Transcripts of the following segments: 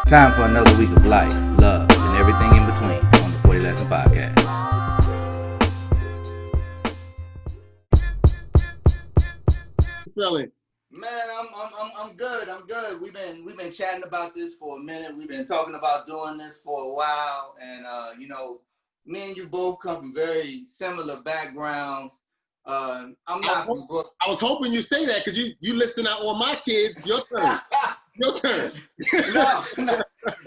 Time for another week of life, love, and everything in between on the 40 Lesson Podcast. Feeling? Man, I'm good. I'm good. We've been chatting about this for a minute. We've been talking about doing this for a while, and me and you both come from very similar backgrounds. I'm not from Brooklyn. I was hoping you say that because you listing out all my kids. Your turn. Your turn. No.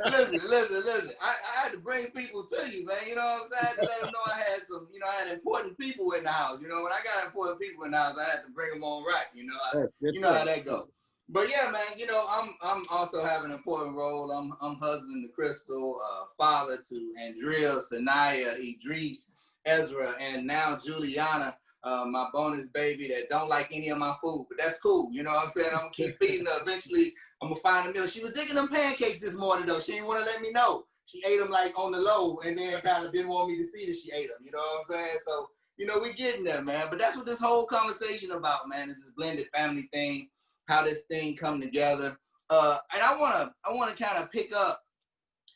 Listen. I had to bring people to you, man. You know what I'm saying? I had to let them know I had important people in the house. You know, when I got important people in the house, I had to bring them on right. You know, you know how that goes. But yeah, man, you know, I'm also have an important role. I'm husband to Crystal, father to Andrea, Sanaya, Idris, Ezra, and now Juliana, my bonus baby that don't like any of my food, but that's cool. You know what I'm saying? I'm gonna keep feeding her. Eventually, I'm gonna find a meal. She was digging them pancakes this morning though. She didn't want to let me know. She ate them like on the low, and then kind of didn't want me to see that she ate them. You know what I'm saying? So, you know, we getting there, man. But that's what this whole conversation about, man, is this blended family thing, how this thing come together. And I wanna kind of pick up.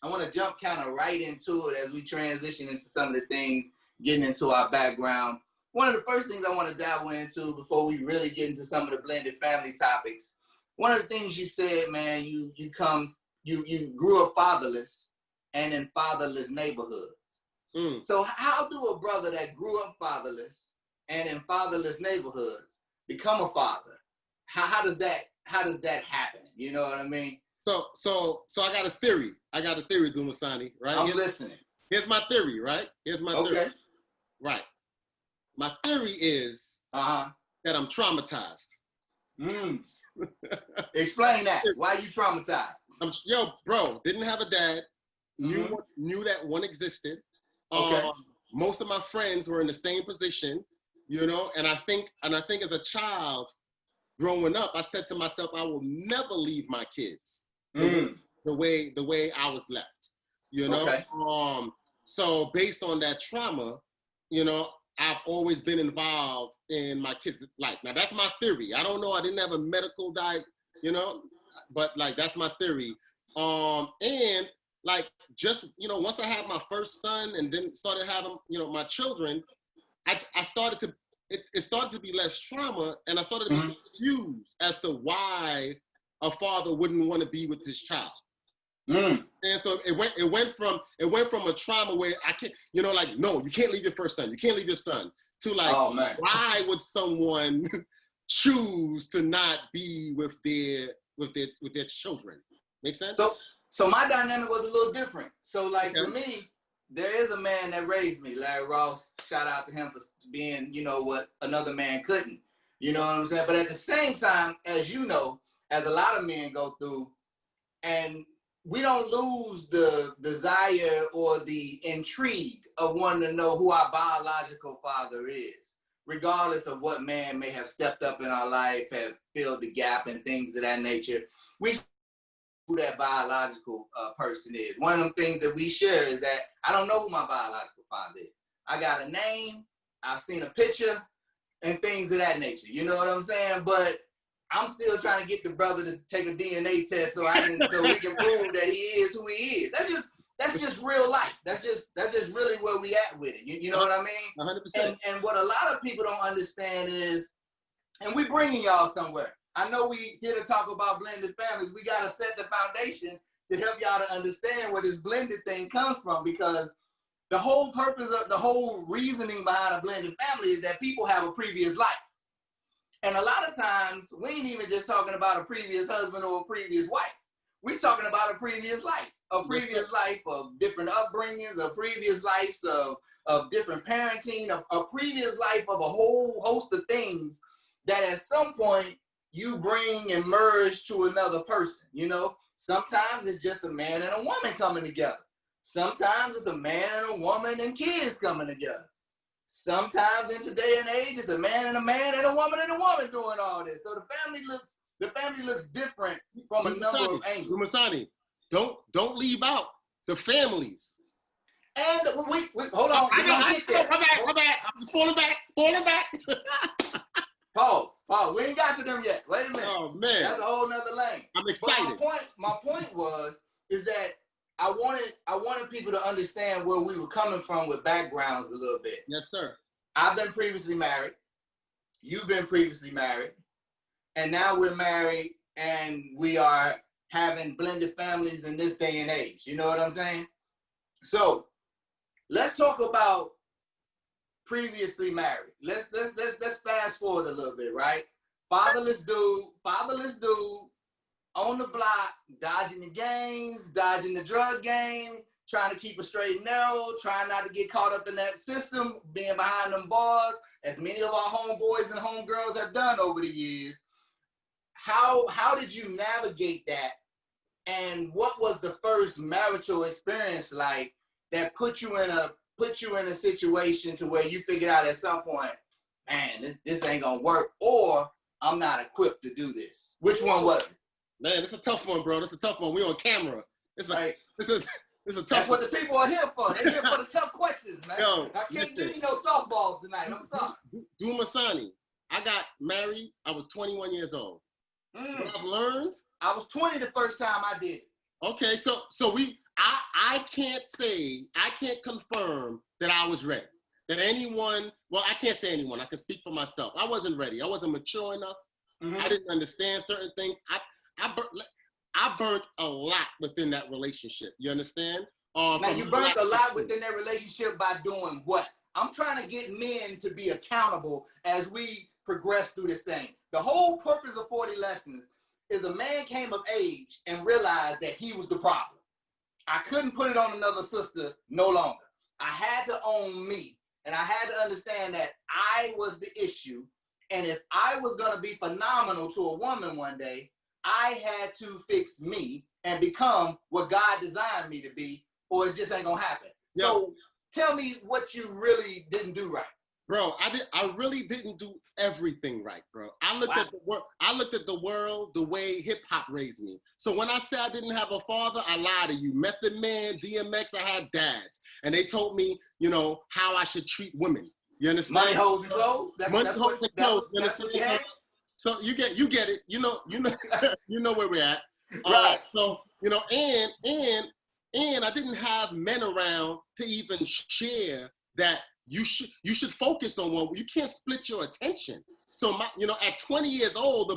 I want to jump kind of right into it as we transition into some of the things, getting into our background. One of the first things I want to dive into before we really get into some of the blended family topics. One of the things you said, man, you grew up fatherless and in fatherless neighborhoods. So how do a brother that grew up fatherless and in fatherless neighborhoods become a father? How does that happen? You know what I mean? So I got a theory. Dumasani, right? I'm listening. Here's my theory, right? Okay. Right. My theory is that I'm traumatized. Explain that. Why you traumatized? Bro, didn't have a dad. Knew that one existed. Okay. Most of my friends were in the same position, you know, and I think as a child growing up, I said to myself, I will never leave my kids the way I was left, you know. Okay. So based on that trauma, you know, I've always been involved in my kids' life. Now that's my theory. I don't know. I didn't have a medical you know, but like that's my theory. And like just, you know, once I had my first son and then started having, you know, my children, I started to it started to be less trauma, and I started to be confused as to why a father wouldn't want to be with his child. And so it went from a trauma where I can't, you know, like, no, you can't leave your first son, you can't leave your son, to like, why would someone choose to not be with their children? Make sense? So my dynamic was a little different. So like for me, there is a man that raised me, Larry Ross. Shout out to him for being, you know, what another man couldn't. You know what I'm saying? But at the same time, as you know, as a lot of men go through, and we don't lose the desire or the intrigue of wanting to know who our biological father is, regardless of what man may have stepped up in our life, have filled the gap and things of that nature. We who that biological person is. One of them things that we share is that I don't know who my biological father is. I got a name, I've seen a picture, and things of that nature. You know what I'm saying? But I'm still trying to get the brother to take a DNA test so we can prove that he is who he is. That's just real life. That's just really where we at with it. You know what I mean? 100%. And what a lot of people don't understand is, and we bringing y'all somewhere. I know we here to talk about blended families. We got to set the foundation to help y'all to understand where this blended thing comes from, because the whole purpose of the whole reasoning behind a blended family is that people have a previous life. And a lot of times, we ain't even just talking about a previous husband or a previous wife. We're talking about a previous life of different upbringings, of previous lives of different parenting, a previous life of a whole host of things that at some point you bring and merge to another person. You know, sometimes it's just a man and a woman coming together. Sometimes it's a man and a woman and kids coming together. Sometimes in today's and age, it's a man and a woman doing all this. So the family looks different from a number of angles. Dumasani, don't leave out the families. And we hold on. We're gonna get there. My bad. I'm just falling back. Pause. We ain't got to them yet. Wait a minute. Oh man, that's a whole nother lane. I'm excited. But my point was, is that I wanted people to understand where we were coming from with backgrounds a little bit. Yes, sir. I've been previously married. You've been previously married. And now we're married and we are having blended families in this day and age. You know what I'm saying? So let's talk about previously married. Let's fast forward a little bit, right? Fatherless dude on the block, dodging the gangs, dodging the drug game, trying to keep a straight and narrow, trying not to get caught up in that system, being behind them bars, as many of our homeboys and homegirls have done over the years. How did you navigate that? And what was the first marital experience like that put you in a situation to where you figured out at some point, man, this ain't gonna work, or I'm not equipped to do this? Which one was it? Man, it's a tough one, bro. It's a tough one. We on camera. It's a tough That's one. what the people are here for. They're here for the tough questions, man. Yo, I can't give you no softballs tonight. I'm sorry. Dumasani, I got married. I was 21 years old. What I've learned. I was 20 the first time I did it. Okay, so I can't confirm that I was ready. That anyone, well, I can't say anyone. I can speak for myself. I wasn't ready. I wasn't mature enough. I didn't understand certain things. I burnt a lot within that relationship. You understand? Now, you burnt a lot within that relationship by doing what? I'm trying to get men to be accountable as we progress through this thing. The whole purpose of 40 Lessons is a man came of age and realized that he was the problem. I couldn't put it on another sister no longer. I had to own me, and I had to understand that I was the issue. And if I was going to be phenomenal to a woman one day, I had to fix me and become what God designed me to be, or it just ain't going to happen. Yo. So tell me what you really didn't do right. Bro, I really didn't do everything right, bro. I looked at the world the way hip hop raised me. So when I said I didn't have a father, I lied to you. Method Man, DMX, I had dads, and they told me, you know, how I should treat women. You understand? Money, hoes, and clothes. That's what you had. So you get it. You know where we're at. Right. So you know, and I didn't have men around to even share that. You should focus on one. You can't split your attention. So at 20 years old, the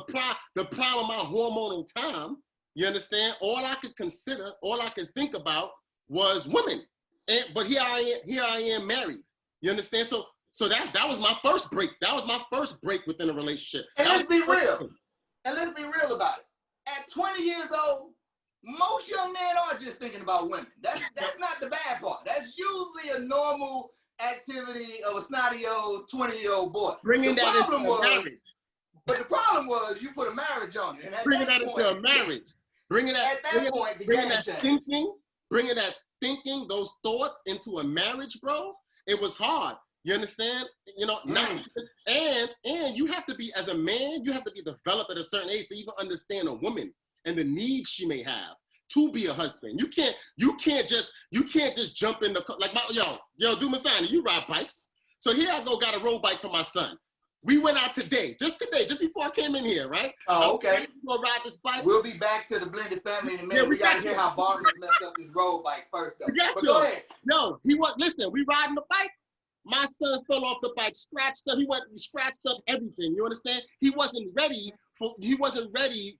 prime of my hormonal time, you understand? All I could consider, all I could think about was women. But here I am married. You understand? So that was my first break. That was my first break within a relationship. And let's be real. And let's be real about it. At 20 years old, most young men are just thinking about women. That's not the bad part. That's usually a normal activity of a snotty old 20-year-old boy. Bringing that into a marriage. But the problem was you put a marriage on it. And bringing that into a marriage. Bringing that thinking, those thoughts into a marriage, bro. It was hard. You understand? You know, and you have to be, as a man, you have to be developed at a certain age to even understand a woman and the needs she may have to be a husband. You can't just jump in the car. Like yo, Dumasani, you ride bikes. So here I got a road bike for my son. We went out just before I came in here, right? Oh, okay. We'll ride this bike. We'll be back to the blended family in a minute. Yeah, we gotta hear how Barnabas messed up his road bike first, though. But go ahead. No, listen, we riding the bike. My son fell off the bike, scratched up. He scratched up everything. You understand? He wasn't ready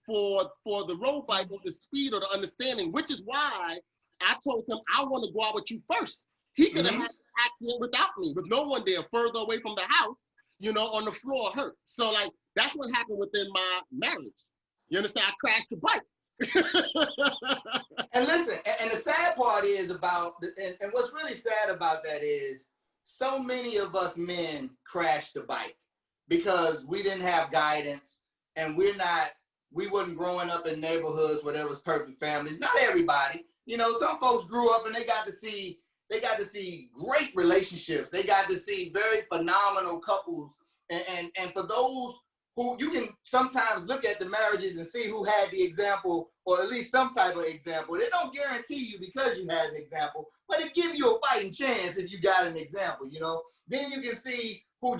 for the road bike or the speed or the understanding, which is why I told him I want to go out with you first. He could have had an accident without me, with no one there, further away from the house, you know, on the floor hurt. So like that's what happened within my marriage. You understand? I crashed the bike. And listen, and the sad part is about, and what's really sad about that is so many of us men crashed the bike because we didn't have guidance, and we wasn't growing up in neighborhoods where there was perfect families. Not everybody. You know, some folks grew up and they got to see great relationships. They got to see very phenomenal couples. And for those who, you can sometimes look at the marriages and see who had the example, or at least some type of example. They don't guarantee you because you had an example, but it gives you a fighting chance if you got an example, you know. Then you can see we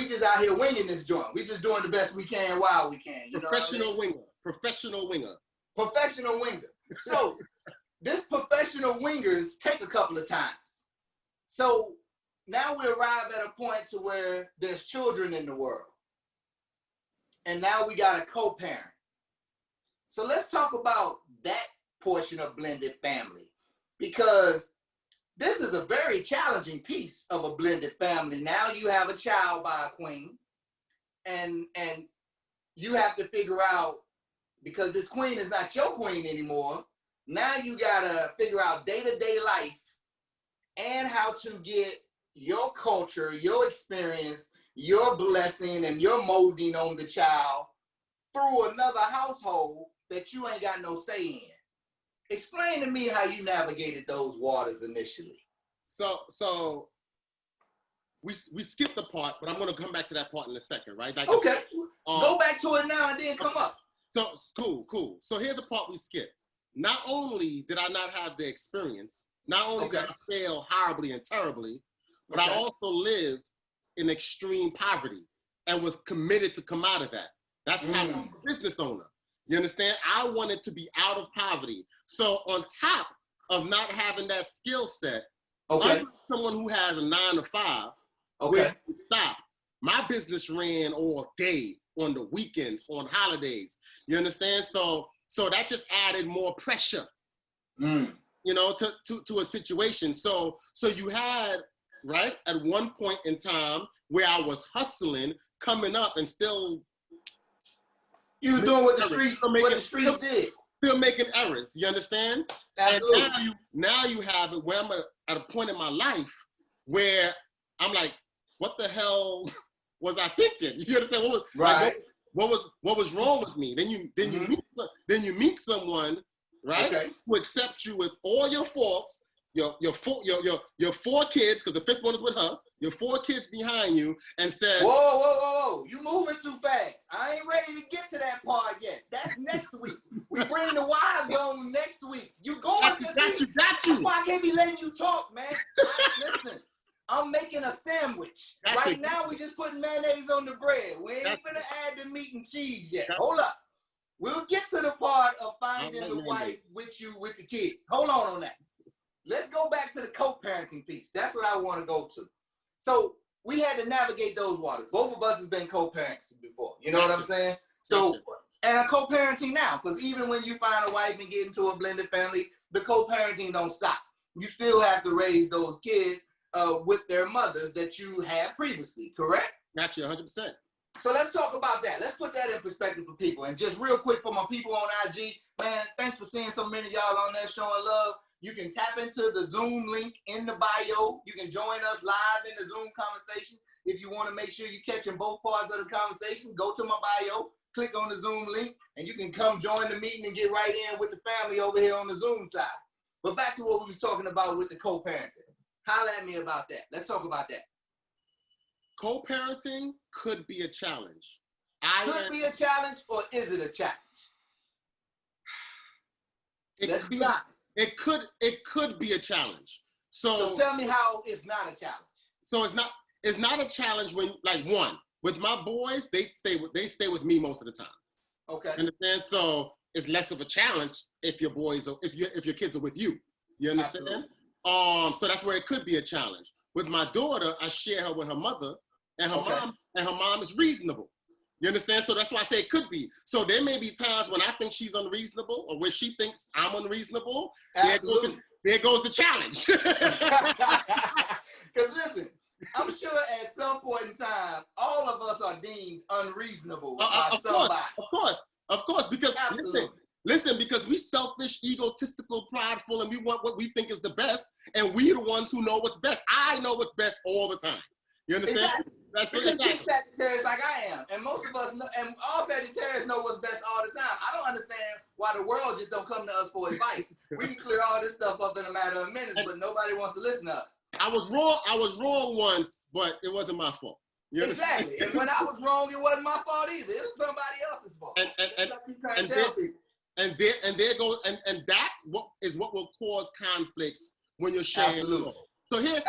just out here winging this joint. We just doing the best we can while we can. You Professional winger. Professional winger. So this professional wingers take a couple of times. So now we arrive at a point to where there's children in the world. And now we got a co-parent. So let's talk about that portion of blended family, because this is a very challenging piece of a blended family. Now you have a child by a queen, and you have to figure out, because this queen is not your queen anymore, now you gotta figure out day-to-day life and how to get your culture, your experience, your blessing, and your molding on the child through another household that you ain't got no say in. Explain to me how you navigated those waters initially. So we skipped the part, but I'm gonna come back to that part in a second, right? Like okay, go back to it now and then come up. So cool. So here's the part we skipped. Not only did I not have the experience, not only did I fail horribly and terribly, but I also lived in extreme poverty and was committed to come out of that. That's how I'm a business owner. You understand? I wanted to be out of poverty. So on top of not having that skill set, someone who has a 9 to 5, where you stop. My business ran all day, on the weekends, on holidays. You understand? So that just added more pressure, you know, to a situation. So you had, right, at one point in time where I was hustling, coming up, and still you were doing what the streets did. Still making errors, you understand? Absolutely. And now you have it where I'm at a point in my life where I'm like, what the hell was I thinking? You understand? What was wrong with me? Then you meet someone, right, who accepts you with all your faults, your 4 kids, because the 5th one is with her, your 4 kids behind you, and says, whoa, you moving too fast. I ain't ready to get to that part yet. That's next week. We bring the wives on next week. You going this week? Got you. That's why I can't be letting you talk, man. Listen, I'm making a sandwich. Right now, we just putting mayonnaise on the bread. We ain't gonna add the meat and cheese yet. Hold up. We'll get to the part of finding the wife with you with the kids. Hold on that. Let's go back to the co-parenting piece. That's what I want to go to. So we had to navigate those waters. Both of us has been co-parents before. You know what I'm saying? So, and a co-parenting now, because even when you find a wife and get into a blended family, the co-parenting don't stop. You still have to raise those kids with their mothers that you had previously, correct? Got you, 100%. So let's talk about that. Let's put that in perspective for people. And just real quick for my people on IG, man, thanks for seeing so many of y'all on there showing love. You can tap into the Zoom link in the bio. You can join us live in the Zoom conversation. If you want to make sure you're catching both parts of the conversation, go to my bio, click on the Zoom link, and you can come join the meeting and get right in with the family over here on the Zoom side. But back to what we was talking about with the co-parenting. Holla at me about that. Let's talk about that. Co-parenting could be a challenge. Could be a challenge, or is it a challenge? Let's be honest. It could be a challenge. So tell me how it's not a challenge. So it's not a challenge when, like, one, with my boys, they stay with me most of the time. Okay. Understand? So it's less of a challenge if your boys or if your kids are with you. You understand? Absolutely. So that's where it could be a challenge. With my daughter, I share her with her mother, and her mom is reasonable. You understand? So that's why I say it could be. So there may be times when I think she's unreasonable, or where she thinks I'm unreasonable. Absolutely. There goes the challenge. Because listen, I'm sure at some point in time, all of us are deemed unreasonable by somebody. Of course, because listen, because we selfish, egotistical, prideful, and we want what we think is the best, and we're the ones who know what's best. I know what's best all the time. You understand? Exactly. Because you're Sagittarius like I am, and most of us know, and all Sagittarius know what's best all the time. I don't understand why the world just don't come to us for advice. We can clear all this stuff up in a matter of minutes, but nobody wants to listen to us. I was wrong once, but it wasn't my fault. Exactly. And when I was wrong, it wasn't my fault either. It was somebody else's fault. And there goes that what will cause conflicts when you're sharing. Absolutely. So here's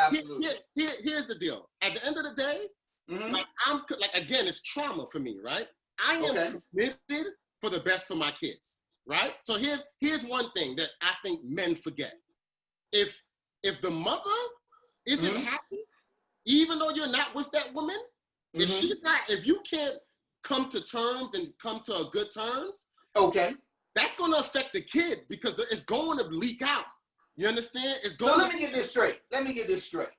the deal. At the end of the day, again, it's trauma for me, right? I am committed for the best for my kids. right? So here's one thing that I think men forget. If the mother isn't happy, even though you're not with that woman, if she's not, if you can't come to terms and come to a good terms, okay, that's going to affect the kids because it's going to leak out. You understand? It's going. So let me get this straight.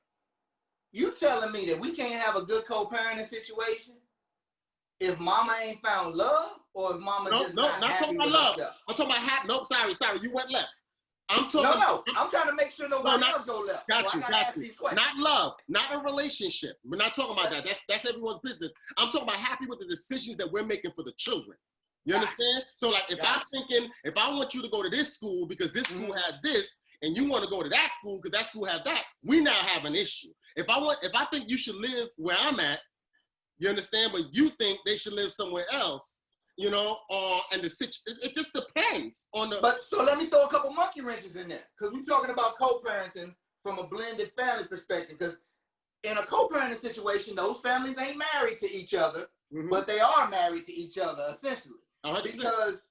You telling me that we can't have a good co-parenting situation if mama ain't found love, or if mama just not happy with herself? I'm talking about No, sorry, you went left. I'm talking. I'm trying to make sure nobody else go left. Got you. Not love, not a relationship. We're not talking about that. That's everyone's business. I'm talking about happy with the decisions that we're making for the children. You understand? So like, if I'm thinking, if I want you to go to this school because this school has this, and you want to go to that school because that school has that, we now have an issue. If I think you should live where I'm at, you understand? But you think they should live somewhere else, you know? And it just depends on the. But so let me throw a couple monkey wrenches in there, because we're talking about co-parenting from a blended family perspective. Because in a co-parenting situation, those families ain't married to each other, but they are married to each other essentially. 100%. Because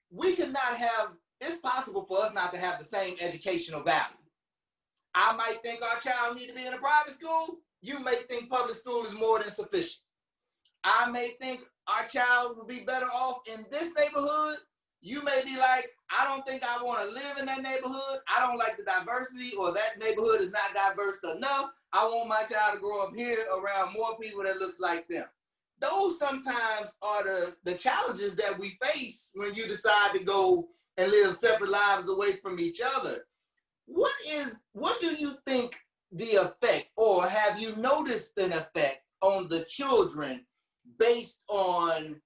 we cannot have. It's possible for us not to have the same educational value. I might think our child need to be in a private school. You may think public school is more than sufficient. I may think our child would be better off in this neighborhood. You may be like, I don't think I want to live in that neighborhood. I don't like the diversity, or that neighborhood is not diverse enough. I want my child to grow up here around more people that looks like them. Those sometimes are the challenges that we face when you decide to go and live separate lives away from each other. What do you think the effect, or have you noticed an effect on the children based on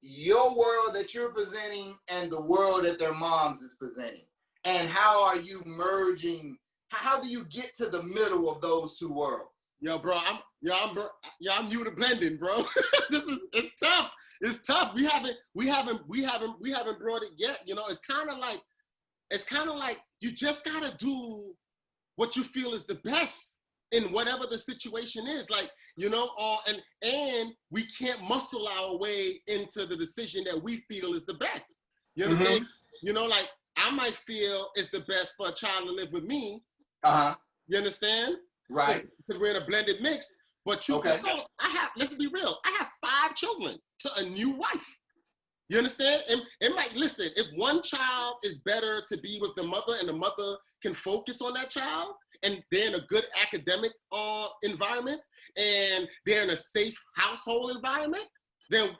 your world that you're presenting and the world that their moms is presenting? And how are you merging? How do you get to the middle of those two worlds? Yo, bro, I'm new to blending, bro. It's tough. It's tough. We haven't brought it yet. You know, it's kind of like you just gotta do what you feel is the best in whatever the situation is. Like, you know, and we can't muscle our way into the decision that we feel is the best. You understand? You know, like, I might feel it's the best for a child to live with me. You understand? Right. Because we're in a blended mix. But let's be real, I have 5 children to a new wife. You understand? And it might, listen, if one child is better to be with the mother and the mother can focus on that child, and they're in a good academic environment, and they're in a safe household environment, then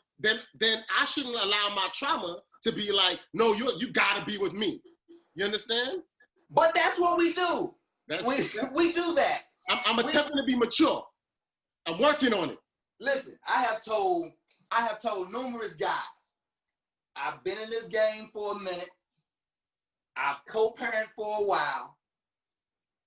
I shouldn't allow my trauma to be like, no, you gotta be with me. You understand? But that's what we do. We do that. I'm attempting to be mature. I'm working on it. Listen, I have told numerous guys, I've been in this game for a minute. I've co-parented for a while.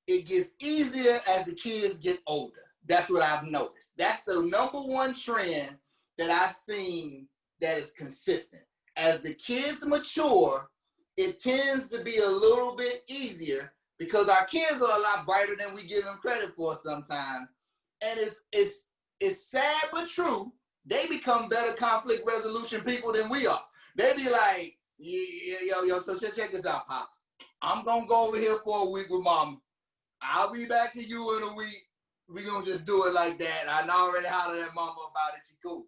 It gets easier as the kids get older. That's what I've noticed. That's the number one trend that I've seen that is consistent. As the kids mature, it tends to be a little bit easier because our kids are a lot brighter than we give them credit for sometimes. And it's sad but true. They become better conflict resolution people than we are. They be like, yo, so check this out, Pops. I'm going to go over here for a week with Mama. I'll be back to you in a week. We're going to just do it like that. I already hollered at Mama about it. She cool.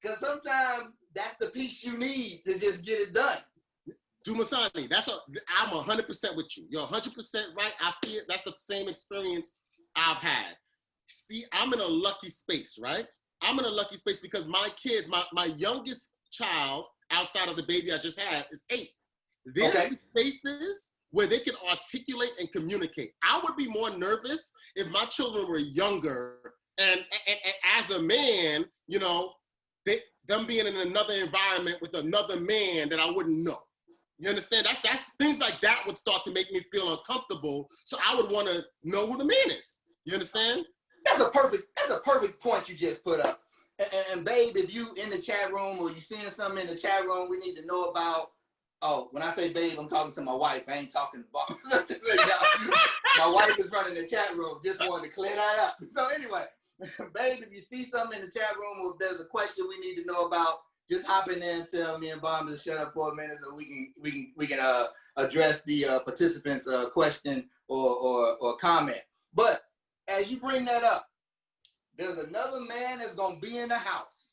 Because sometimes that's the piece you need to just get it done. Dumasani, I'm 100% with you. You're 100% right. I feel that's the same experience I've had. See, I'm in a lucky space, right? I'm in a lucky space because my kids, my youngest child, outside of the baby I just had, is 8. They're in spaces where they can articulate and communicate. I would be more nervous if my children were younger, and as a man, you know, them being in another environment with another man that I wouldn't know. You understand? That things like that would start to make me feel uncomfortable. So I would want to know who the man is. You understand? That's a perfect point you just put up. And babe, if you in the chat room or you seeing something in the chat room we need to know about. Oh, when I say babe, I'm talking to my wife. I ain't talking to Barnabas. My wife is running the chat room. Just wanted to clear that up. So anyway, babe, if you see something in the chat room or if there's a question we need to know about, just hop in there and tell me and Barnabas to shut up for a minute so we can address the participants' question or comment. But as you bring that up, there's another man that's gonna be in the house,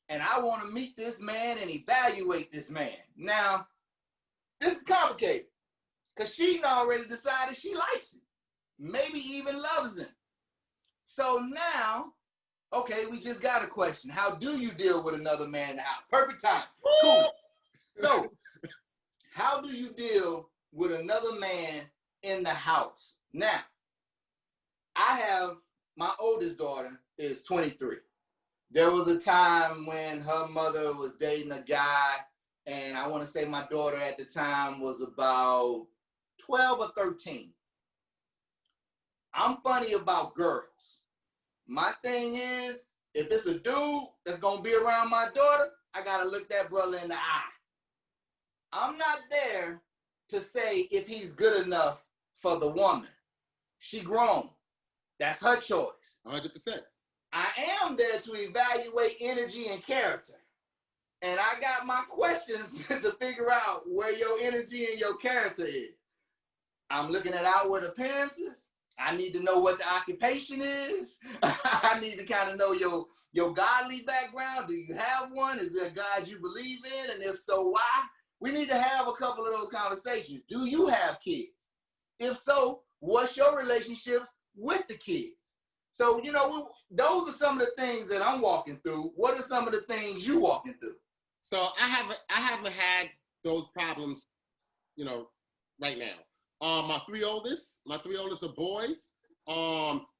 and I want to meet this man and evaluate this man. Now, this is complicated because she already decided she likes him, maybe even loves him. So now, okay, we just got a question. How do you deal with another man in the house? Perfect time. Cool. So, how do you deal with another man in the house? Now, I have my oldest daughter is 23. There was a time when her mother was dating a guy, and I want to say my daughter at the time was about 12 or 13. I'm funny about girls. My thing is, if it's a dude that's going to be around my daughter, I got to look that brother in the eye. I'm not there to say if he's good enough for the woman. She grown. That's her choice. 100%. I am there to evaluate energy and character. And I got my questions to figure out where your energy and your character is. I'm looking at outward appearances. I need to know what the occupation is. I need to kind of know your godly background. Do you have one? Is there a God you believe in? And if so, why? We need to have a couple of those conversations. Do you have kids? If so, what's your relationships with the kids? So, those are some of the things that I'm walking through. What are some of the things you walking through? So I haven't had those problems, right now. My three oldest are boys,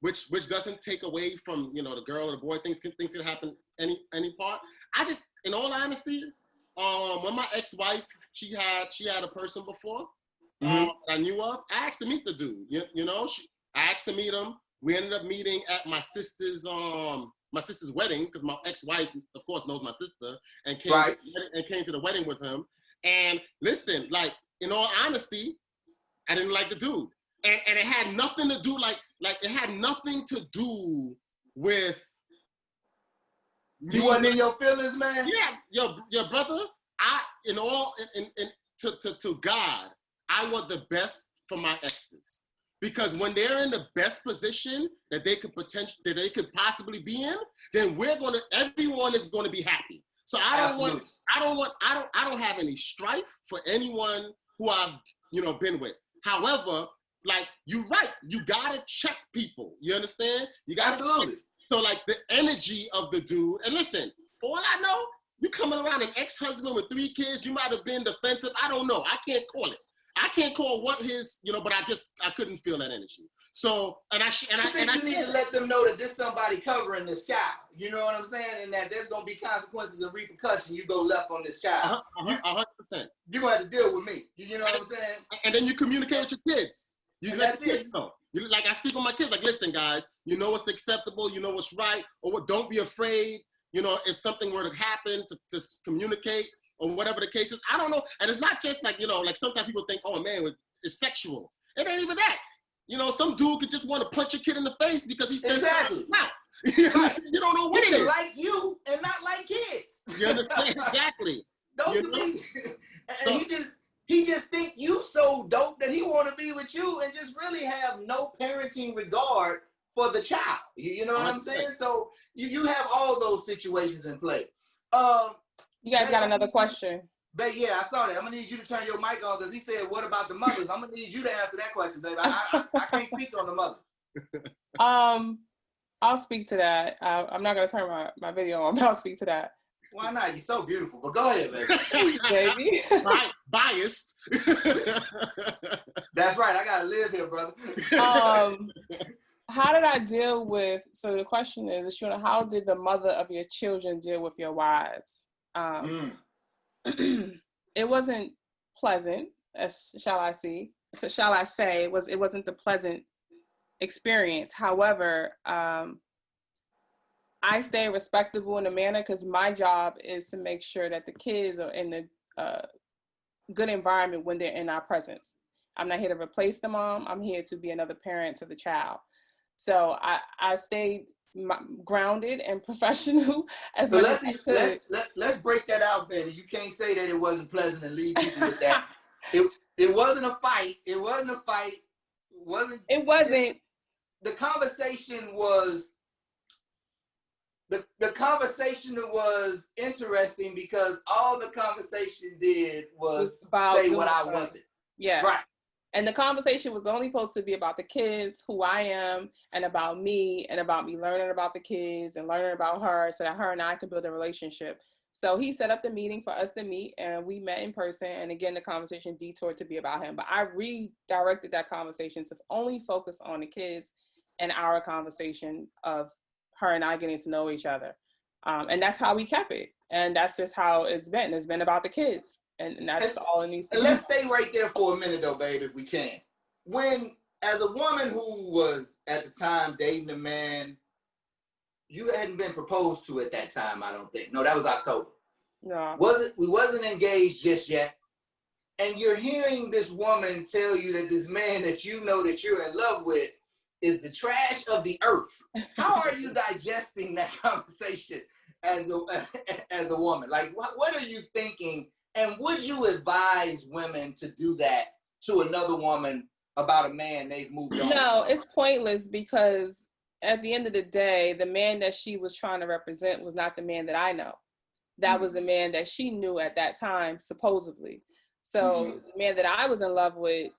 which doesn't take away from, the girl or the boy things can happen any part. I just, in all honesty, when my ex-wife, she had a person before that I knew of, I asked to meet the dude, I asked to meet him. We ended up meeting at my sister's wedding, because my ex-wife, of course, knows my sister, and came to the wedding with him. And listen, like, in all honesty, I didn't like the dude. And it had nothing to do, it had nothing to do with me. You wasn't in your feelings, man? Yeah, your brother, to God, I want the best for my exes. Because when they're in the best position that they could possibly be in, then everyone is going to be happy. So I don't have any strife for anyone who I've, been with. However, like, you're right, you gotta check people. You understand? You gotta. Absolutely. So like the energy of the dude, and listen, for all I know, you coming around an ex-husband with 3 kids, you might have been defensive. I don't know. I can't call it. I can't call what his, but I couldn't feel that energy. So, I need to let them know that there's somebody covering this child. You know what I'm saying? And that there's going to be consequences and repercussions. You go left on this child. 100%. You're going to have to deal with me. You know what I'm saying? And then you communicate with your kids. That's it. Like, I speak with my kids, like, listen, guys, you know what's acceptable, you know what's right, or what, don't be afraid. If something were to happen, to communicate, or whatever the case is. I don't know. And it's not just like, like sometimes people think, oh man, it's sexual. It ain't even that. Some dude could just want to punch a kid in the face because he says exactly. You don't know what it is. Like you and not like kids. You understand? Exactly. Those people, and he just think you so dope that he want to be with you and just really have no parenting regard for the child. You know what I'm saying? So you have all those situations in play. You guys got another question? But yeah, I saw that. I'm gonna need you to turn your mic on because he said, "What about the mothers?" I'm gonna need you to answer that question, baby. I can't speak on the mothers. I'll speak to that. I'm not gonna turn my video on, but I'll speak to that. Why not? You're so beautiful. But go ahead, baby. Baby. Biased. That's right. I gotta live here, brother. How did I deal with? So the question is, how did the mother of your children deal with your wives? It wasn't pleasant, shall I say? It wasn't the pleasant experience. However, I stay respectable in a manner because my job is to make sure that the kids are in a good environment when they're in our presence. I'm not here to replace the mom. I'm here to be another parent to the child. So I stayed grounded and professional as So much as I could. let's break that out, baby. You can't say that it wasn't pleasant and leave people with that. It wasn't a fight. It wasn't a fight. It wasn't. The conversation was the conversation was interesting because all the conversation did was say what I wasn't. Yeah. Right. And the conversation was only supposed to be about the kids, who I am, and about me learning about the kids and learning about her so that her and I could build a relationship. So he set up the meeting for us to meet, and we met in person. And again, the conversation detoured to be about him. But I redirected that conversation to only focus on the kids and our conversation of her and I getting to know each other. And that's how we kept it. And that's just how it's been. It's been about the kids. And that's all it needs to be. Let's stay right there for a minute, though, babe, if we can. When, as a woman who was at the time dating a man, you hadn't been proposed to at that time, I don't think. No, that was October. No. We wasn't engaged just yet. And you're hearing this woman tell you that this man that you know that you're in love with is the trash of the earth. How are you digesting that conversation as a woman? Like, what are you thinking? And would you advise women to do that to another woman about a man they've moved on? No, it's pointless, because at the end of the day, the man that she was trying to represent was not the man that I know. That was the man that she knew at that time, supposedly. So the man that I was in love with,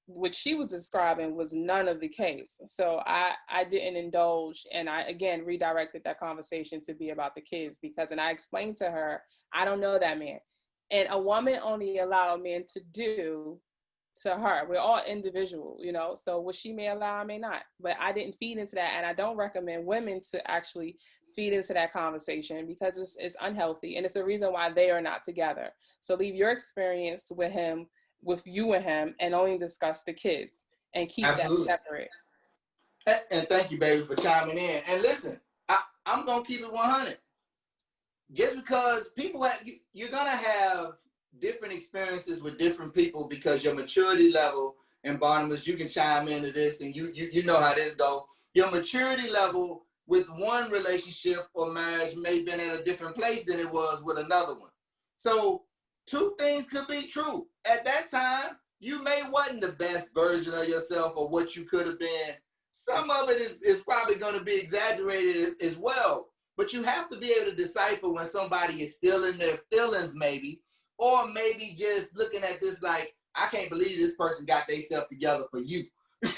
which she was describing, was none of the case. So I didn't indulge, and I, again, redirected that conversation to be about the kids, and I explained to her, I don't know that man. And a woman only allow a man to do to her. We're all individual, so what she may allow, I may not. But I didn't feed into that, and I don't recommend women to actually feed into that conversation, because it's unhealthy, and it's a reason why they are not together. So leave your experience with you and him, and only discuss the kids, and keep Absolutely. that separate. And thank you, baby, for chiming in. And listen, I'm going to keep it 100. Just because you're going to have different experiences with different people, because your maturity level, and Barnabas, you can chime into this, and you know how this goes. Your maturity level with one relationship or marriage may have been at a different place than it was with another one. So two things could be true. At that time, you may wasn't the best version of yourself or what you could have been. Some of it is probably going to be exaggerated as well. But you have to be able to decipher when somebody is still in their feelings, maybe, or maybe just looking at this like, I can't believe this person got themselves together for you. You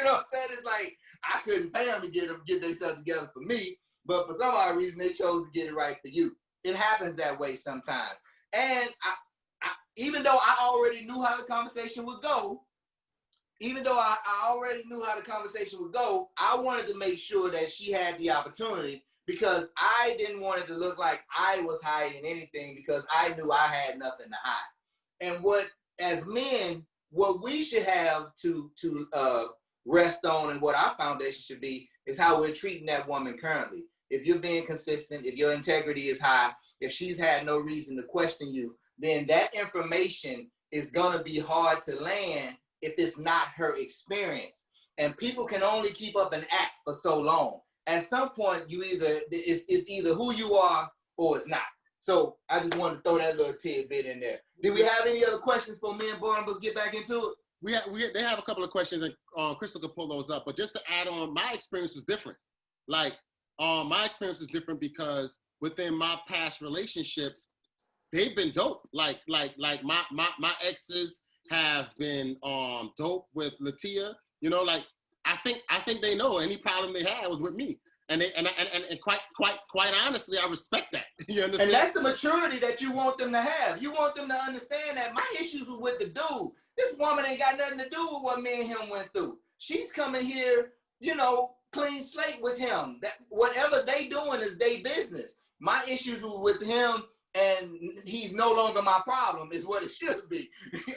know what I'm saying? It's like, I couldn't pay them to get themselves together for me, but for some odd reason, they chose to get it right for you. It happens that way sometimes. And even though I already knew how the conversation would go, I wanted to make sure that she had the opportunity, because I didn't want it to look like I was hiding anything, because I knew I had nothing to hide. And as men, what we should have to rest on, and what our foundation should be, is how we're treating that woman currently. If you're being consistent, if your integrity is high, if she's had no reason to question you, then that information is going to be hard to land if it's not her experience. And people can only keep up an act for so long. At some point, it's either who you are or it's not. So I just wanted to throw that little tidbit in there. Did we have any other questions for me and Barnabas get back into it? They have a couple of questions, and Crystal could pull those up. But just to add on, my experience was different. Like, my experience was different because within my past relationships, they've been dope. Like my exes have been dope with Latia. Like I think they know any problem they had was with me. And quite honestly, I respect that. You understand? And that's the maturity that you want them to have. You want them to understand that my issues were with the dude. This woman ain't got nothing to do with what me and him went through. She's coming here, clean slate with him. That whatever they doing is their business. My issues were with him, and he's no longer my problem, is what it should be.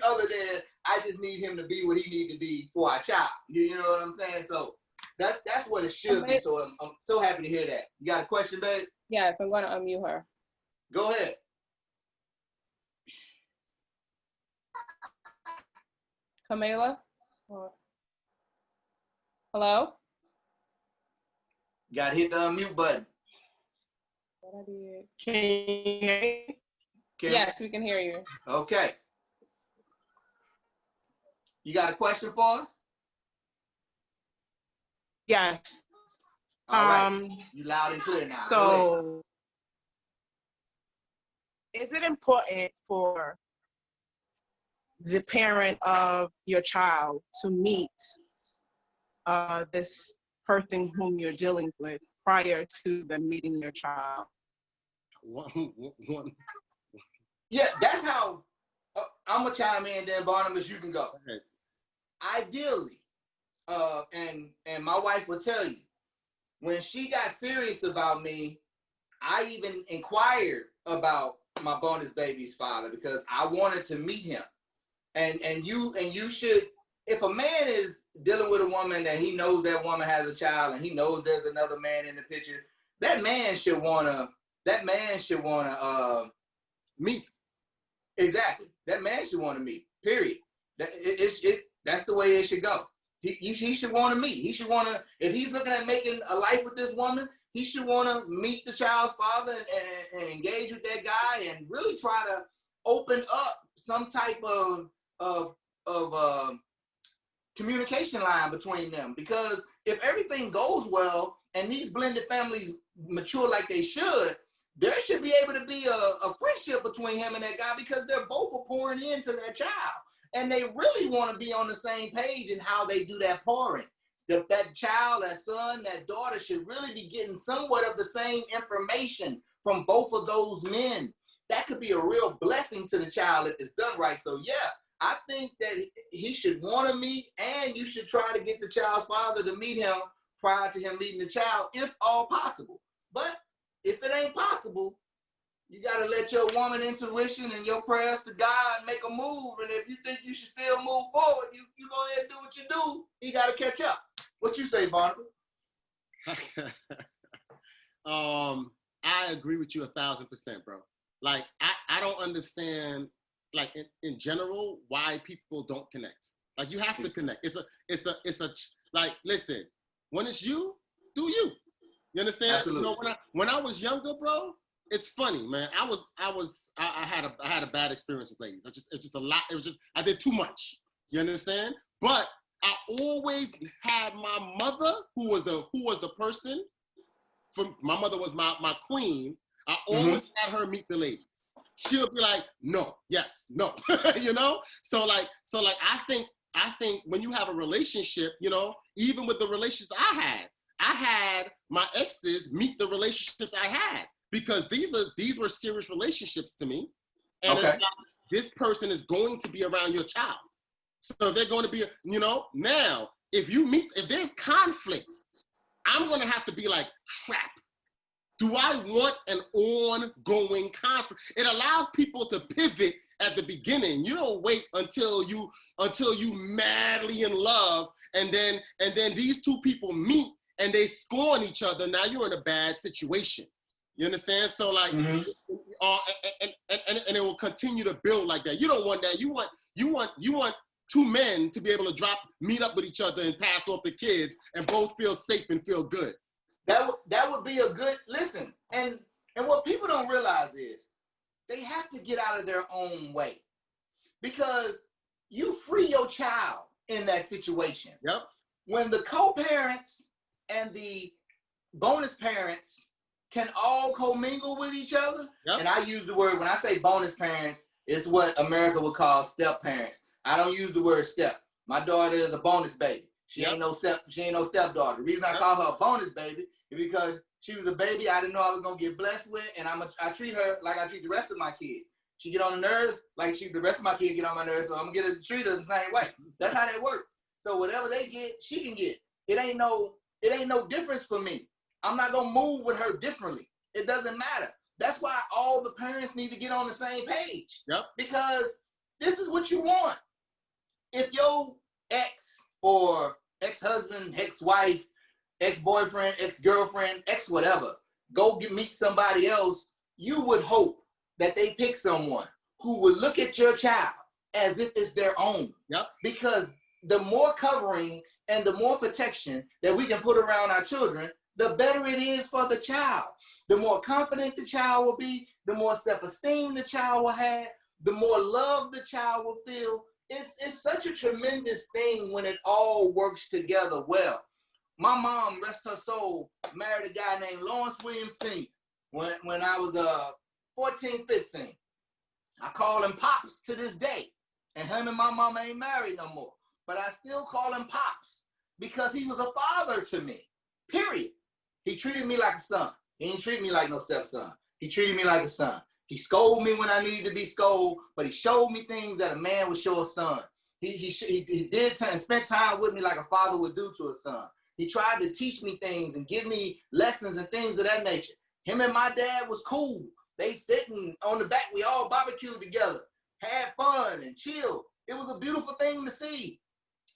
Other than I just need him to be what he need to be for our child. You know what I'm saying? So that's what it should be. So I'm so happy to hear that. You got a question, babe? Yes, I'm going to unmute her. Go ahead. Camila? Hello? You gotta hit the unmute button. What I did. Can you hear me? Yes, we can hear you. Okay. You got a question for us? Yes. All right. You loud and clear now. So, is it important for the parent of your child to meet this person whom you're dealing with prior to them meeting your child? Yeah, that's how I'm gonna chime in. Then Barnabas, you can go. Okay. Ideally, and my wife will tell you, when she got serious about me, I even inquired about my bonus baby's father because I wanted to meet him. And you should, if a man is dealing with a woman that he knows that woman has a child and he knows there's another man in the picture, that man should wanna meet. Exactly. That man should want to meet. Period. That's the way it should go. He should want to meet. He should want to, if he's looking at making a life with this woman, he should want to meet the child's father and engage with that guy and really try to open up some type of communication line between them. Because if everything goes well and these blended families mature like they should, there should be able to be a friendship between him and that guy because they're both pouring into that child. And they really want to be on the same page in how they do that pouring. That child, that son, that daughter should really be getting somewhat of the same information from both of those men. That could be a real blessing to the child if it's done right. So yeah, I think that he should want to meet, and you should try to get the child's father to meet him prior to him meeting the child, if all possible. But if it ain't possible, you got to let your woman intuition and your prayers to God make a move. And if you think you should still move forward, you go ahead and do what you do. He got to catch up. What you say, Barnabas? I agree with you 1,000%, bro. Like, I don't understand, like, in general, why people don't connect. Like, you have to connect. It's a like, listen, when it's you, do you. You understand? Absolutely. You know, when I was younger, bro, it's funny, man. I had a bad experience with ladies. It's just a lot. It was just, I did too much. You understand? But I always had my mother, who was the person. My mother was my queen. I always had her meet the ladies. She'll be like, no, yes, no, you know. So like, I think when you have a relationship, you know, even with the relationships I had my exes meet the relationships I had, because these were serious relationships to me. And okay. This person is going to be around your child. So they're going to be, you know, now, if there's conflict, I'm going to have to be like, crap, do I want an ongoing conflict? It allows people to pivot at the beginning. You don't wait until you madly in love, and then these two people meet and they scorn each other. Now you're in a bad situation. You understand? So like, and it will continue to build like that. You don't want that. You want two men to be able to meet up with each other and pass off the kids and both feel safe and feel good. That would be a good listen. And what people don't realize is they have to get out of their own way, because you free your child in that situation. Yep. When the co-parents and the bonus parents can all commingle with each other. Yep. And I use the word, when I say bonus parents, it's what America would call step parents. I don't use the word step. My daughter is a bonus baby. She ain't no stepdaughter. The reason I call her a bonus baby is because she was a baby I didn't know I was gonna get blessed with, and I treat her like I treat the rest of my kids. She get on the nerves like the rest of my kids get on my nerves, so I'm gonna treat her the same way. That's how that works. So whatever they get, she can get. It ain't no difference for me. I'm not gonna move with her differently. It doesn't matter. That's why all the parents need to get on the same page. Yep. Because this is what you want. If your ex or ex-husband, ex-wife, ex-boyfriend, ex-girlfriend, ex-whatever, go meet somebody else, you would hope that they pick someone who would look at your child as if it's their own. Yep. Because the more covering and the more protection that we can put around our children, the better it is for the child. The more confident the child will be, the more self-esteem the child will have, the more love the child will feel. It's such a tremendous thing when it all works together well. My mom, rest her soul, married a guy named Lawrence Williams Sr. When I was 14, 15. I call him Pops to this day. And him and my mama ain't married no more. But I still call him Pops because he was a father to me, period. He treated me like a son. He ain't treated me like no stepson. He treated me like a son. He scolded me when I needed to be scolded, but he showed me things that a man would show a son. He did and spent time with me like a father would do to a son. He tried to teach me things and give me lessons and things of that nature. Him and my dad was cool. They sitting on the back, we all barbecued together, had fun and chilled. It was a beautiful thing to see.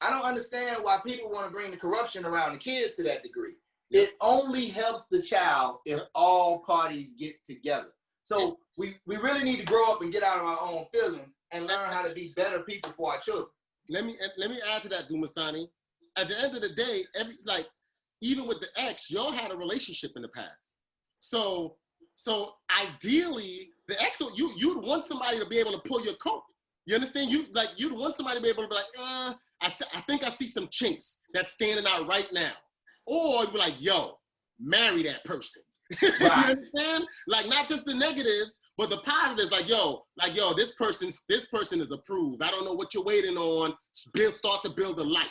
I don't understand why people want to bring the corruption around the kids to that degree. It only helps the child if all parties get together. So we really need to grow up and get out of our own feelings and learn how to be better people for our children. Let me add to that, Dumasani. At the end of the day, even with the ex, y'all had a relationship in the past. So ideally, the ex, you'd want somebody to be able to pull your coat. You understand? You'd want somebody to be able to be like, I think I see some chinks that's standing out right now. Or you'd be like, yo, marry that person. You understand? Like, not just the negatives, but the positives. Like, yo, this person is approved. I don't know what you're waiting on. Start to build a life.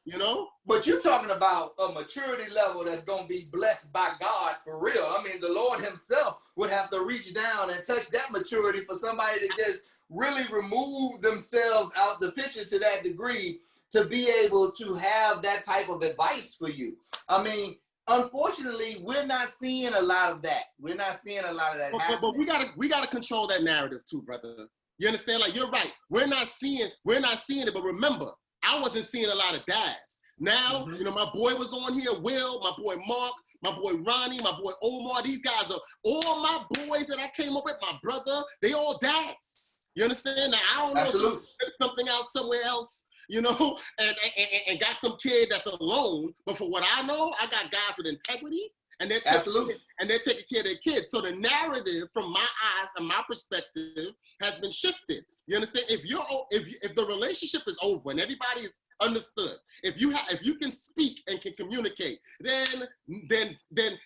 You know? But you're talking about a maturity level that's going to be blessed by God for real. I mean, the Lord himself would have to reach down and touch that maturity for somebody to just really remove themselves out the picture to that degree to be able to have that type of advice for you. I mean, unfortunately, we're not seeing a lot of that. We're not seeing a lot of that happen. But we gotta control that narrative too, brother. You understand? Like, you're right. We're not seeing it, but remember, I wasn't seeing a lot of dads. Now, you know, my boy was on here, Will, my boy Mark, my boy Ronnie, my boy Omar. These guys are all my boys that I came up with, my brother. They all dads. You understand? Now, I don't know if there's something out somewhere else, you know, and got some kid that's alone. But for what I know, I got guys with integrity, and they're taking care of their kids. So the narrative from my eyes and my perspective has been shifted. You understand? If the relationship is over and everybody is understood, if you can speak and can communicate, then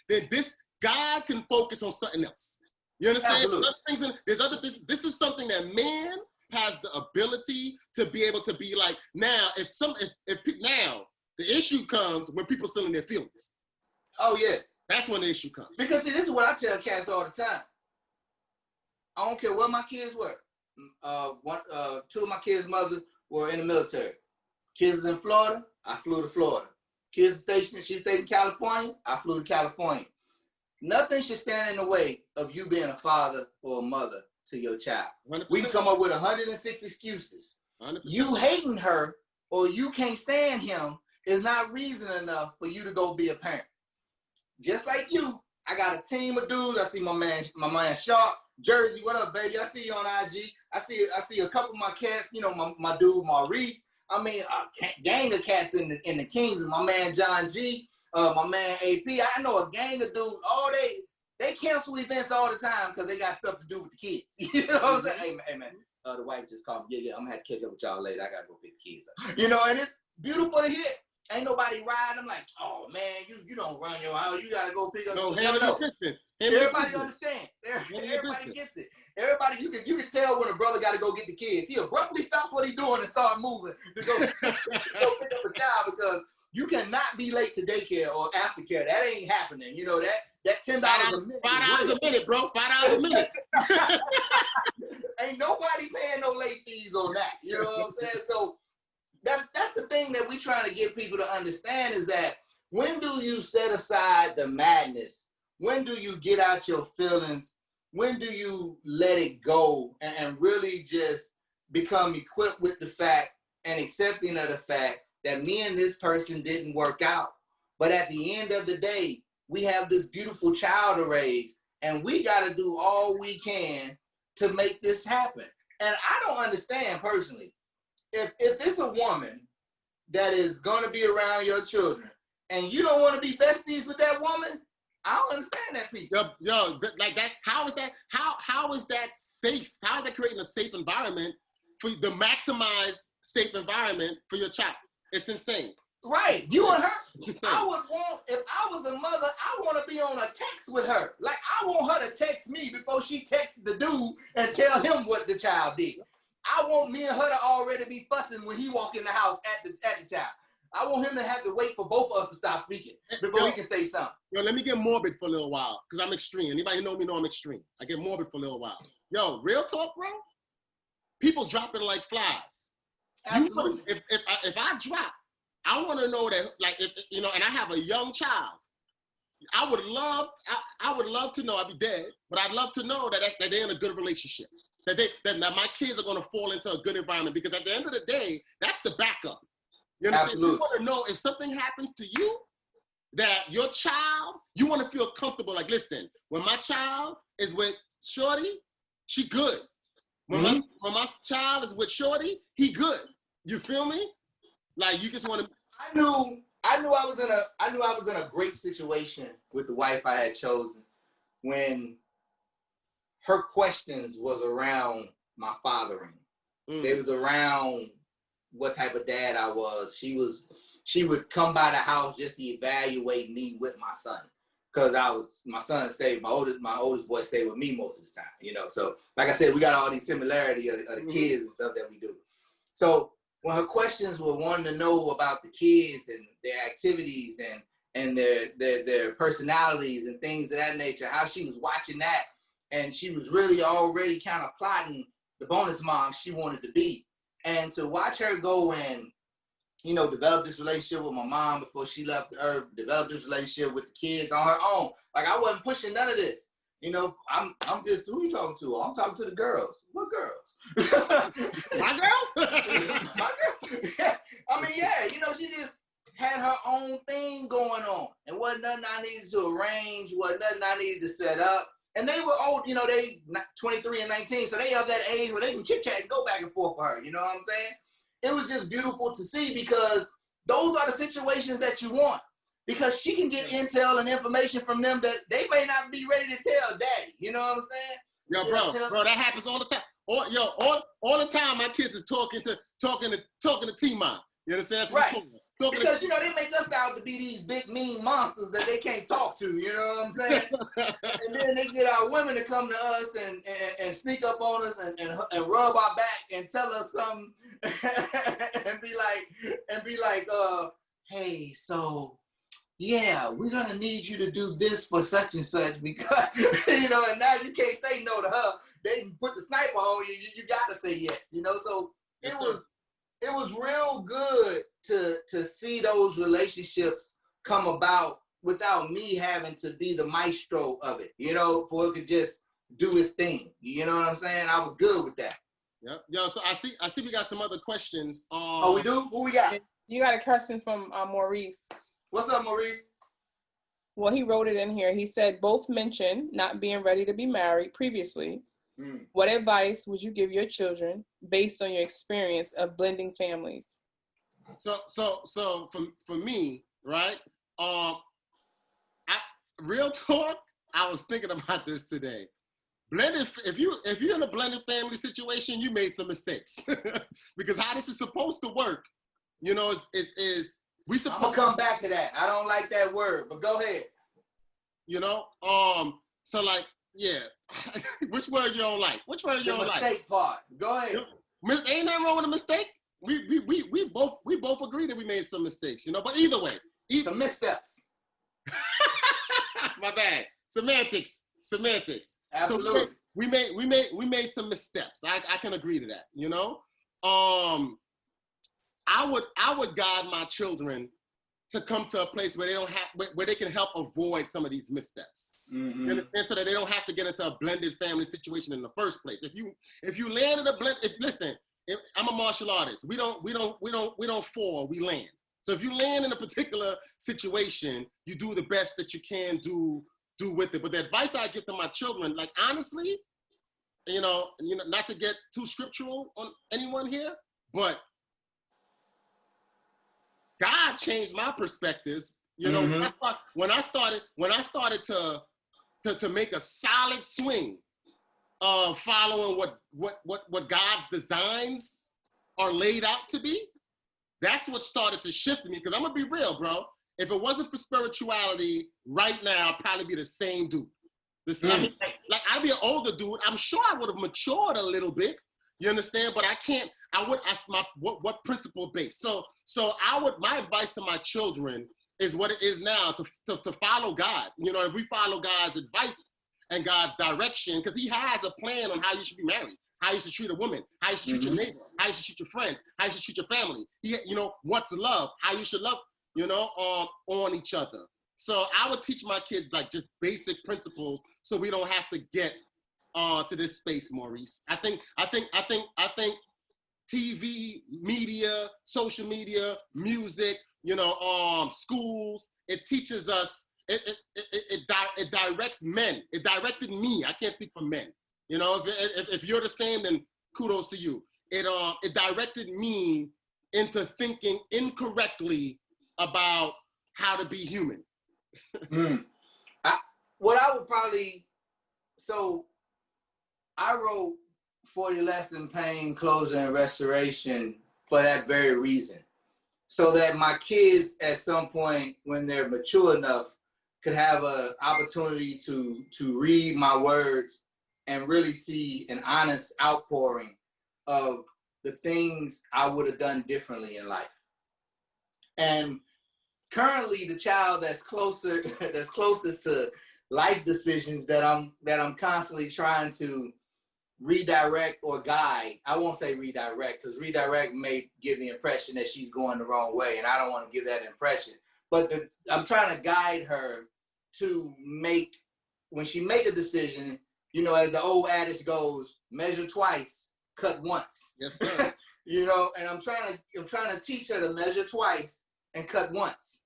this God can focus on something else. You understand? There's other things. This is something that man has the ability to be able to be like. Now, now the issue comes when people still in their feelings. Oh yeah, that's when the issue comes. Because see, this is what I tell cats all the time. I don't care what my kids were. Two of my kids' mothers were in the military. Kids in Florida, I flew to Florida. Kids stationed in California, I flew to California. Nothing should stand in the way of you being a father or a mother to your child. 100%. We can come up with 106 excuses. 100%. You hating her or you can't stand him is not reason enough for you to go be a parent. Just like you, I got a team of dudes. I see my man Sharp, Jersey, what up, baby? I see you on IG. I see a couple of my cats, you know, my dude Maurice. I mean, a gang of cats in the Kingdom. My man John G, my man AP. I know a gang of dudes. They cancel events all the time because they got stuff to do with the kids. You know what I'm saying? Hey man, the wife just called me. Yeah, I'm gonna have to catch up with y'all later. I gotta go pick the kids up. You know, and it's beautiful to hear. Ain't nobody riding. I'm like, oh man, you don't run your house. You gotta go pick up. No. Everybody understands. Everybody gets it. Everybody, you can tell when a brother got to go get the kids. He abruptly stops what he's doing and start moving to go pick up a child because you cannot be late to daycare or aftercare. That ain't happening. You know that $10 a minute. $5 a minute, bro. $5 a minute. Ain't nobody paying no late fees on that. You know what I'm saying? So that's the thing that we trying to get people to understand is that when do you set aside the madness? When do you get out your feelings? When do you let it go and really just become equipped with the fact and accepting of the fact that me and this person didn't work out? But at the end of the day, we have this beautiful child to raise and we got to do all we can to make this happen. And I don't understand personally. If it's a woman that is going to be around your children and you don't want to be besties with that woman, I don't understand that piece. Like that. How is that? How is that safe? How is that creating a safe environment for the maximize safe environment for your child? It's insane. Right, you and her. I would want, if I was a mother, I want to be on a text with her. Like, I want her to text me before she texts the dude and tell him what the child did. I want me and her to already be fussing when he walk in the house at the child. I want him to have to wait for both of us to stop speaking before he can say something. Yo, let me get morbid for a little while, because I'm extreme. Anybody know me know I'm extreme. I get morbid for a little while. Yo, real talk, bro? People dropping like flies. Absolutely. If I drop, I want to know that, like, if, you know, and I have a young child, I would love to know, I'd be dead, but I'd love to know that they're in a good relationship, that my kids are going to fall into a good environment, because at the end of the day, that's the backup. You understand? Absolutely. You want to know if something happens to you, that your child, you want to feel comfortable. Like, listen, when my child is with Shorty, she good. When my child is with Shorty, he good. You feel me? Like, you just want to. I knew I was in a great situation with the wife I had chosen when her questions was around my fathering. They was around what type of dad I was. She would come by the house just to evaluate me with my son, because my son stayed, my oldest boy stayed with me most of the time, you know. So like I said, we got all these similarities of the kids and stuff that we do. So when her questions were wanting to know about the kids and their activities and their personalities and things of that nature, how she was watching that, and she was really already kind of plotting the bonus mom she wanted to be. And to watch her go and, you know, develop this relationship with my mom before she left the earth, develop this relationship with the kids on her own. Like, I wasn't pushing none of this. You know, I'm just, who are you talking to? I'm talking to the girls. What girls? My girls? My girls? Yeah. I mean, yeah, you know, she just had her own thing going on. It wasn't nothing I needed to arrange, wasn't nothing I needed to set up. And they were old, you know, they 23 and 19, so they of that age where they can chit-chat and go back and forth for her, you know what I'm saying? It was just beautiful to see, because those are the situations that you want. Because she can get intel and information from them that they may not be ready to tell daddy, you know what I'm saying? Yo, bro, that happens all the time. All the time my kids is talking to T-Mom. You understand? That's right. Because, you know, they make us out to be these big, mean monsters that they can't talk to, you know what I'm saying? And then they get our women to come to us and sneak up on us and rub our back and tell us something and be like, hey, so, yeah, we're going to need you to do this for such and such, because, you know, and now you can't say no to her. They can put the sniper on you. You got to say yes, you know? So it was real good to see those relationships come about without me having to be the maestro of it, you know, for it could just do its thing. You know what I'm saying? I was good with that. Yep. Yo, so I see we got some other questions. Oh, we do? Who we got? You got a question from Maurice. What's up, Maurice? Well, he wrote it in here. He said, both mentioned not being ready to be married previously. What advice would you give your children based on your experience of blending families? So for me, right? Real talk, I was thinking about this today. Blended, if you're in a blended family situation, you made some mistakes. Because how this is supposed to work, you know, I'm gonna come back to that. I don't like that word, but go ahead. You know, so like, yeah. Which word you don't like? Which word you don't like? The mistake part. Go ahead. Ain't nothing wrong with a mistake. We both agree that we made some mistakes, you know. But either way, some missteps. My bad. Semantics. Absolutely. So we made some missteps. I can agree to that, you know. I would guide my children to come to a place where they can help avoid some of these missteps. Mm-hmm. You understand? So that they don't have to get into a blended family situation in the first place. If you land in a blend, I'm a martial artist. We don't fall, we land. So if you land in a particular situation, you do the best that you can do with it. But the advice I give to my children, like, honestly, you know, not to get too scriptural on anyone here, but God changed my perspectives You know, when I started to make a solid swing of following what God's designs are laid out to be, that's what started to shift me. Because I'm gonna be real, bro. If it wasn't for spirituality, right now I'd probably be the same dude. I mean, like I'd be an older dude. I'm sure I would have matured a little bit. You understand? But I can't. I would ask what principle based. So my advice to my children is what it is now to follow God. You know, if we follow God's advice and God's direction, because He has a plan on how you should be married, how you should treat a woman, how you should treat your neighbor, how you should treat your friends, how you should treat your family. You know, what's love, how you should love, you know, on each other. So I would teach my kids like just basic principles so we don't have to get to this space, Maurice. I think TV, media, social media, music, you know, schools, it teaches us, it directs men. It directed me. I can't speak for men. You know, if you're the same, then kudos to you. It directed me into thinking incorrectly about how to be human. I wrote 40 Lesson Pain, Closure, and Restoration for that very reason. So that my kids at some point when they're mature enough could have an opportunity to read my words and really see an honest outpouring of the things I would have done differently in life. And currently the child that's closest to life decisions that I'm constantly trying to redirect or guide. I won't say redirect, because redirect may give the impression that she's going the wrong way, and I don't want to give that impression. But I'm trying to guide her to make, when she make a decision, you know, as the old adage goes, measure twice, cut once. Yes, sir. You know, and I'm trying to teach her to measure twice and cut once.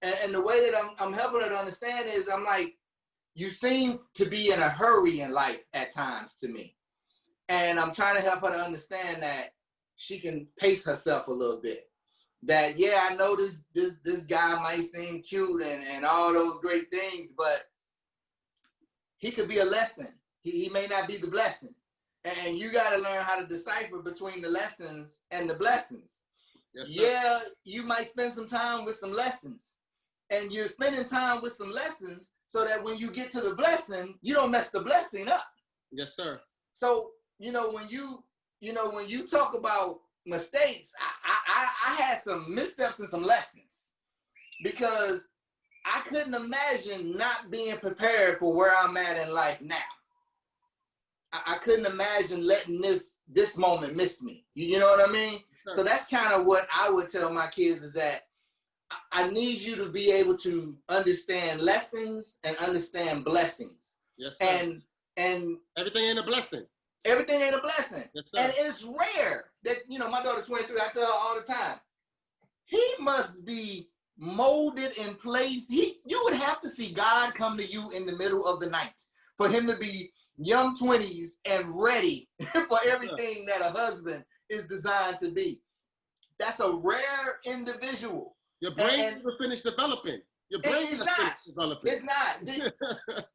And the way that I'm helping her to understand is, I'm like, you seem to be in a hurry in life at times to me. And I'm trying to help her to understand that she can pace herself a little bit. That, yeah, I know this guy might seem cute and all those great things, but he could be a lesson. He may not be the blessing. And you got to learn how to decipher between the lessons and the blessings. Yes, sir. Yeah, you might spend some time with some lessons. And you're spending time with some lessons so that when you get to the blessing, you don't mess the blessing up. Yes, sir. So, when you talk about mistakes, I had some missteps and some lessons, because I couldn't imagine not being prepared for where I'm at in life now. I couldn't imagine letting this moment miss me. You know what I mean? Sure. So that's kind of what I would tell my kids, is that I need you to be able to understand lessons and understand blessings. Yes, sir. And everything ain't a blessing. Everything ain't a blessing. Yes, and it's rare that, my daughter's 23, I tell her all the time, he must be molded in place. You would have to see God come to you in the middle of the night for him to be young 20s and ready for everything that a husband is designed to be. That's a rare individual. Your brain never finished developing. Your brain is not developing. It's not.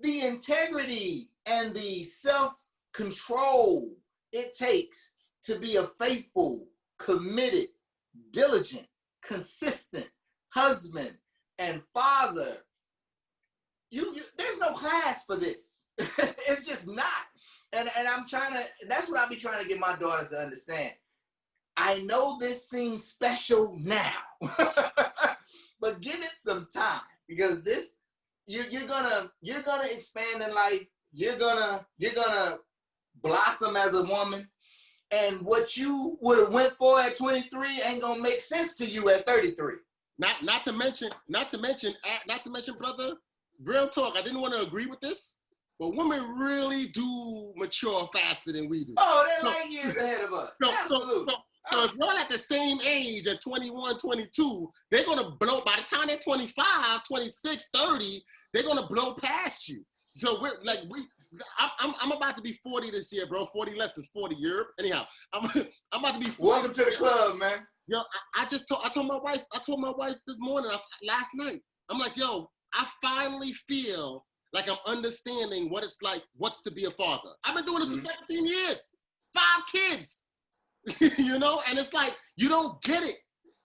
The integrity and the self-control it takes to be a faithful, committed, diligent, consistent husband and father. There's no class for this. It's just not. And that's what I be trying to get my daughters to understand. I know this seems special now, but give it some time, because you're gonna expand in life. You're gonna blossom as a woman, and what you would have went for at 23 ain't gonna make sense to you at 33. Not to mention, brother, real talk. I didn't want to agree with this, but women really do mature faster than we do. Oh, they're light years ahead of us. Absolutely. So if you're at the same age at 21, 22, they're going to blow, by the time they're 25, 26, 30, they're going to blow past you. So I'm about to be 40 this year, bro. 40 less is 40 year. Anyhow, I'm about to be 40. Welcome to the club, man. Yo, I told my wife this morning, last night, I'm like, yo, I finally feel like I'm understanding what it's like, what's to be a father. I've been doing this for 17 years, 5 kids, you know? And it's like, you don't get it,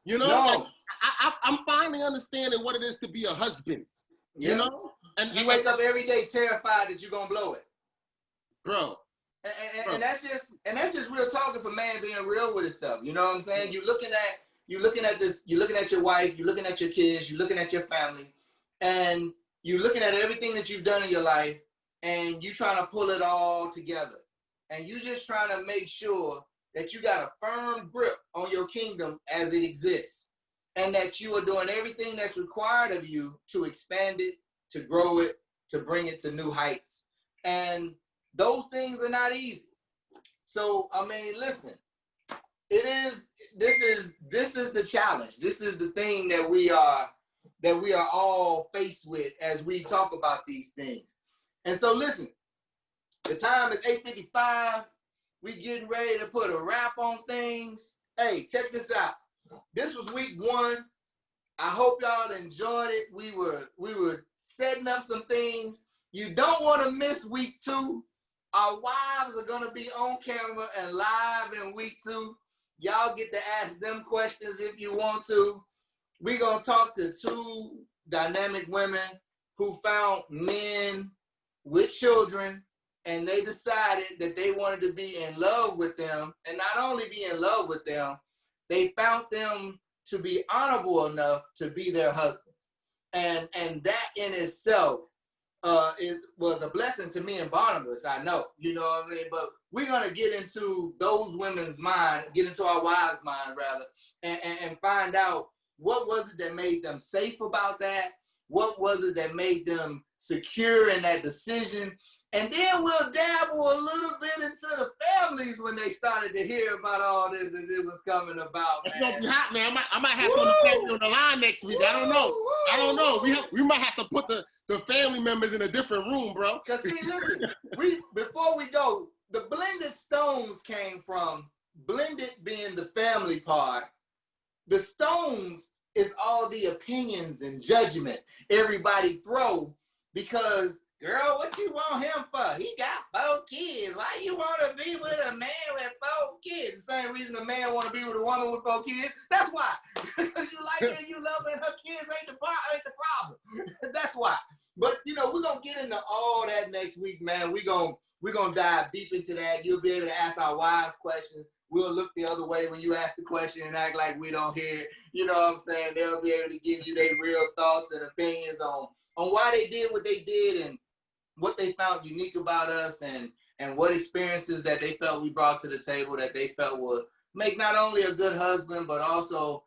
you know? No. Like, I'm finally understanding what it is to be a husband, you know? And you wake up every day terrified that you're gonna blow it. Bro. And that's just real talking for man being real with himself. You know what I'm saying? You're looking at this, you're looking at your wife, you're looking at your kids, you're looking at your family, and you're looking at everything that you've done in your life, and you trying to pull it all together. And you just trying to make sure that you got a firm grip on your kingdom as it exists, and that you are doing everything that's required of you to expand it, to grow it, to bring it to new heights. And those things are not easy. So, I mean, listen, this is the challenge. This is the thing that we are all faced with as we talk about these things. And so listen, the time is 8:55. We getting ready to put a wrap on things. Hey, check this out. This was week 1. I hope y'all enjoyed it. We were setting up some things. You don't want to miss week 2. Our wives are going to be on camera and live in week 2. Y'all get to ask them questions if you want to. We're going to talk to 2 dynamic women who found men with children, and they decided that they wanted to be in love with them. And not only be in love with them, they found them to be honorable enough to be their husbands. And that in itself, it was a blessing to me and Barnabas, I know, you know what I mean? But we're going to get into those women's mind, get into our wives' mind, rather, and find out what was it that made them safe about that? What was it that made them secure in that decision? And then we'll dabble a little bit into the families when they started to hear about all this as it was coming about. It's going to be hot, man. I might have some of the family on the line next week. I don't know. We might have to put the family members in a different room, bro. Because see, listen, before we go, the Blended Stones came from blended being the family part. The Stones is all the opinions and judgment everybody throw because, girl, what you want him for? He got 4 kids. Why you want to be with a man with 4 kids? The same reason a man want to be with a woman with 4 kids. That's why. Because you like her, you love her, and her kids ain't the problem. That's why. But, you know, we're going to get into all that next week, man. We're gonna dive deep into that. You'll be able to ask our wives questions. We'll look the other way when you ask the question and act like we don't hear it. You know what I'm saying? They'll be able to give you their real thoughts and opinions on why they did what they did and what they found unique about us and what experiences that they felt we brought to the table that they felt would make not only a good husband, but also,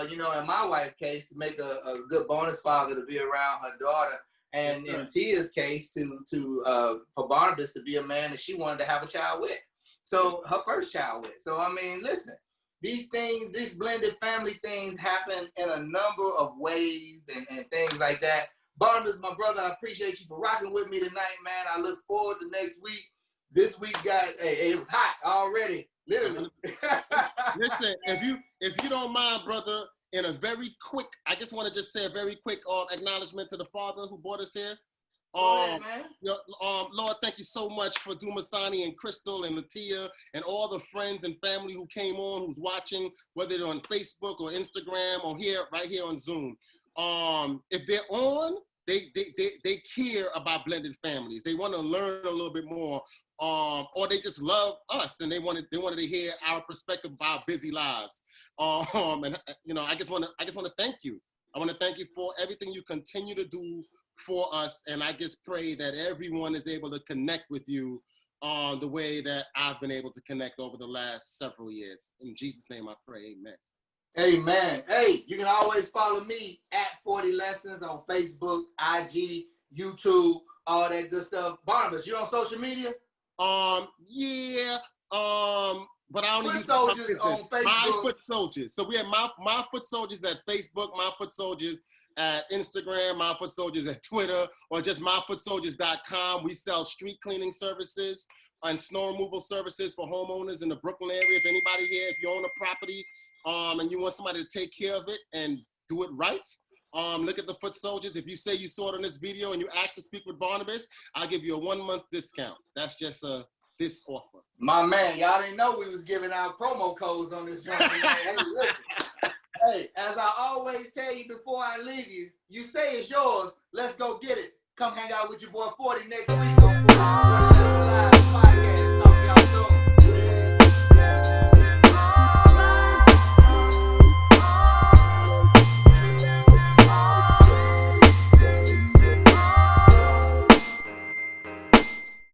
you know, in my wife's case, to make a good bonus father to be around her daughter. And in Tia's case, for Barnabas to be a man that she wanted to have a child with. So her first child with. So, I mean, listen, these things, these blended family things happen in a number of ways and things like that. Barnabas, my brother, I appreciate you for rocking with me tonight, man. I look forward to next week. This week it was hot already, literally. Listen, if you don't mind, brother, in a very quick, I just want to just say a very quick acknowledgement to the father who brought us here. Go ahead, man. You know, Lord, thank you so much for Dumasani and Crystal and Latia and all the friends and family who came on, who's watching, whether they're on Facebook or Instagram or right here on Zoom. If they're on, they care about blended families. They want to learn a little bit more, or they just love us and they wanted to hear our perspective of our busy lives. And you know, I just want to thank you. I want to thank you for everything you continue to do for us, and I just pray that everyone is able to connect with you the way that I've been able to connect over the last several years. In Jesus' name I pray, amen. Amen. Hey, you can always follow me at 40 Lessons on Facebook, IG, YouTube, all that good stuff. Barnabas, you on social media? Yeah. But I only Foot use Soldiers on Facebook. My Foot Soldiers. So we have my Foot Soldiers at Facebook, My Foot Soldiers at Instagram, My Foot Soldiers at Twitter, or just myfootsoldiers.com. We sell street cleaning services and snow removal services for homeowners in the Brooklyn area. If anybody here, if you own a property and you want somebody to take care of it and do it right, Look at the Foot Soldiers. If you say you saw it on this video and you ask to speak with Barnabas, I'll give you a 1-month discount. That's just this offer. My man, y'all didn't know we was giving out promo codes on this joint. Hey, listen. Hey, as I always tell you before I leave you, you say it's yours. Let's go get it. Come hang out with your boy 40 next week on 40 Live.